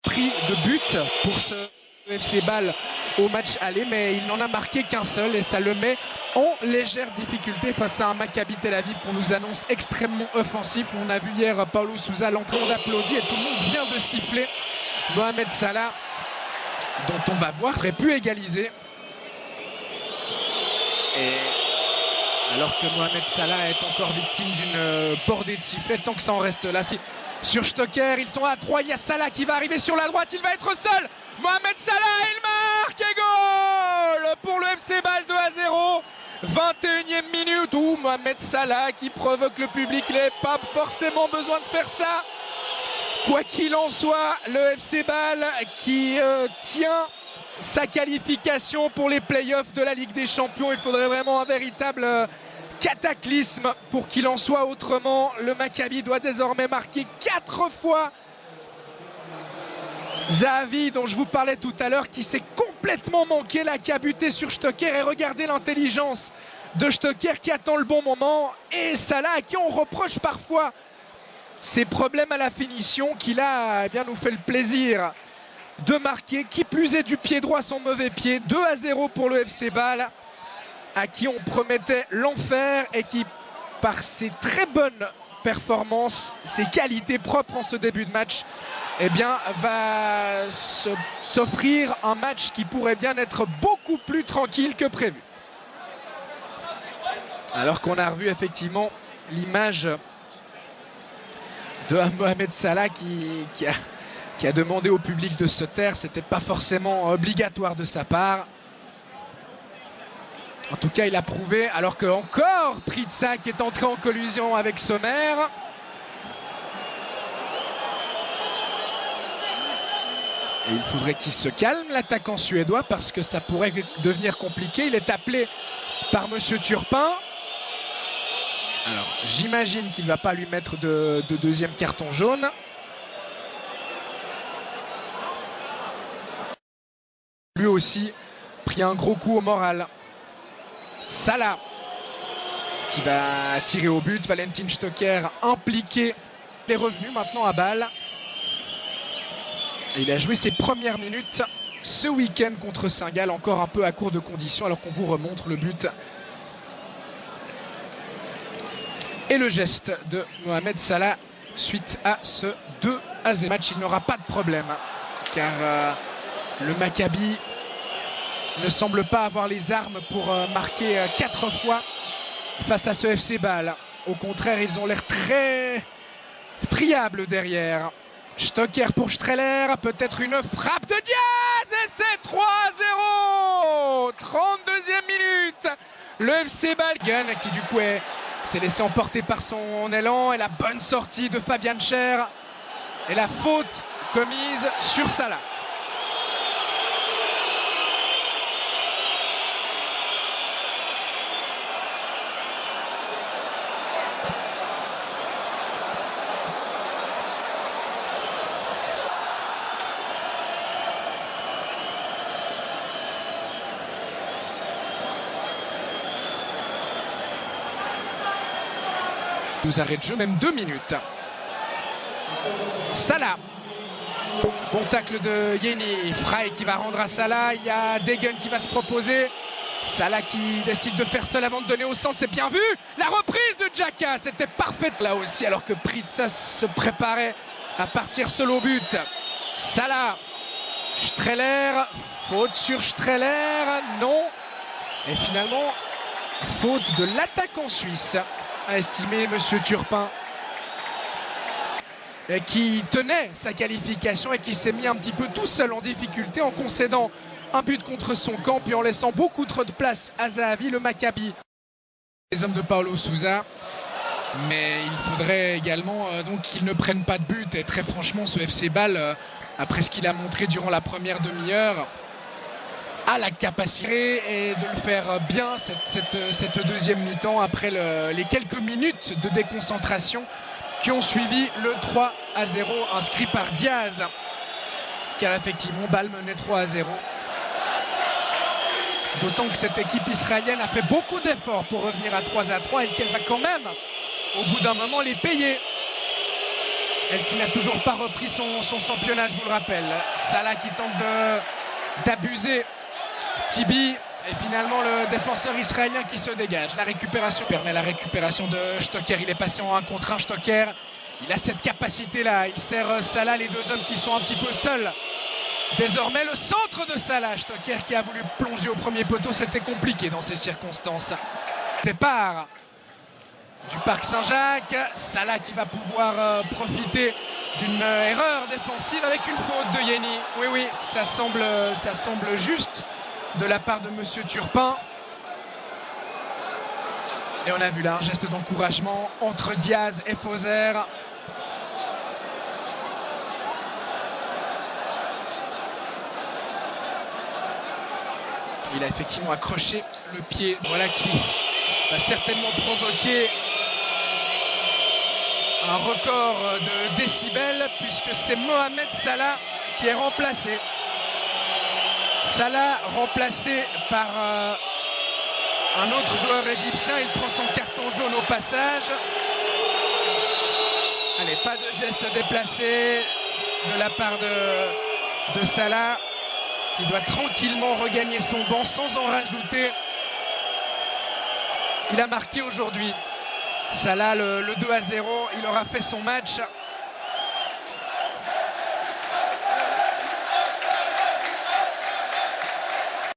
pris de but pour ce FC Bâle au match aller, mais il n'en a marqué qu'un seul et ça le met en légère difficulté face à un Maccabi Tel Aviv qu'on nous annonce extrêmement offensif. On a vu hier Paulo Sousa, l'entrée, on applaudit et tout le monde vient de siffler. Mohamed Salah, dont on va voir, aurait pu égaliser. Et alors que Mohamed Salah est encore victime d'une bordée de sifflets, tant que ça en reste là. Sur Stocker, ils sont à 3, il y a Salah qui va arriver sur la droite, il va être seul. Mohamed Salah, il marque et goal pour le FC Bâle 2-0. 21e minute où Mohamed Salah qui provoque le public, il n'avait pas forcément besoin de faire ça. Quoi qu'il en soit, le FC Bâle qui tient sa qualification pour les playoffs de la Ligue des Champions. Il faudrait vraiment un véritable cataclysme pour qu'il en soit autrement. Le Maccabi doit désormais marquer 4 fois. Zahavi, dont je vous parlais tout à l'heure, qui s'est complètement manqué là, qui a buté sur Stocker. Et regardez l'intelligence de Stocker qui attend le bon moment. Et Salah, à qui on reproche parfois ses problèmes à la finition, qui là bien, nous fait le plaisir de marquer. Qui plus est du pied droit, son mauvais pied. 2-0 pour le FC Bâle, à qui on promettait l'enfer et qui, par ses très bonnes performances, ses qualités propres en ce début de match, eh bien, va s'offrir un match qui pourrait bien être beaucoup plus tranquille que prévu. Alors qu'on a revu effectivement l'image de Mohamed Salah qui a demandé au public de se taire. C'était pas forcément obligatoire de sa part. En tout cas, il a prouvé, alors que encore Pritsa qui est entré en collision avec Sommer. Et il faudrait qu'il se calme, l'attaquant suédois, parce que ça pourrait devenir compliqué. Il est appelé par Monsieur Turpin. Alors, j'imagine qu'il ne va pas lui mettre de deuxième carton jaune. Lui aussi pris un gros coup au moral. Salah qui va tirer au but. Valentin Stocker impliqué. Il est revenu maintenant à Bâle. Et il a joué ses premières minutes ce week-end contre Saint-Gall, encore un peu à court de conditions, alors qu'on vous remontre le but et le geste de Mohamed Salah suite à ce 2-0 match. Il n'aura pas de problème car le Maccabi ne semble pas avoir les armes pour marquer 4 fois face à ce FC Bâle. Au contraire, ils ont l'air très friables derrière. Stocker pour Streller, peut-être une frappe de Diaz et c'est 3-0. 32e minute. Le FC Bâle qui du coup s'est laissé emporter par son élan et la bonne sortie de Fabian Schär et la faute commise sur Salah. Nous arrête de jeu, même 2 minutes. Salah. Bon tacle de Yeni. Frey qui va rendre à Salah. Il y a Degen qui va se proposer. Salah qui décide de faire seul avant de donner au centre. C'est bien vu. La reprise de Xhaka. C'était parfaite là aussi, alors que Pritsa se préparait à partir seul au but. Salah. Streller. Faute sur Streller. Non. Et finalement, faute de l'attaquant suisse, a estimé Monsieur Turpin, qui tenait sa qualification et qui s'est mis un petit peu tout seul en difficulté en concédant un but contre son camp puis en laissant beaucoup trop de place à Zahavi. Le Maccabi, les hommes de Paulo Sousa, mais il faudrait également donc qu'ils ne prennent pas de but. Et très franchement, ce FC Bâle, après ce qu'il a montré durant la première demi-heure, a la capacité et de le faire bien cette deuxième mi-temps après les quelques minutes de déconcentration qui ont suivi le 3-0 inscrit par Diaz, car effectivement Bâle menait 3-0. D'autant que cette équipe israélienne a fait beaucoup d'efforts pour revenir à 3-3 et qu'elle va quand même au bout d'un moment les payer. Elle qui n'a toujours pas repris son championnat, je vous le rappelle. Salah qui tente d'abuser Tibi. Et finalement le défenseur israélien qui se dégage. La récupération permet la récupération de Stocker. Il est passé en 1 contre 1. Stocker, il a cette capacité là. Il sert Salah, les deux hommes qui sont un petit peu seuls. Désormais le centre de Salah. Stocker qui a voulu plonger au premier poteau. C'était compliqué dans ces circonstances. Départ du Parc Saint-Jacques. Salah qui va pouvoir profiter d'une erreur défensive avec une faute de Yeni. Oui, ça semble juste de la part de Monsieur Turpin. Et on a vu là un geste d'encouragement entre Diaz et Fauser. Il a effectivement accroché le pied, voilà, qui va certainement provoquer un record de décibels, puisque c'est Mohamed Salah qui est remplacé. Salah remplacé par un autre joueur égyptien. Il prend son carton jaune au passage. Allez, pas de geste déplacé de la part de Salah, qui doit tranquillement regagner son banc sans en rajouter. Il a marqué aujourd'hui. Salah, le 2-0, il aura fait son match.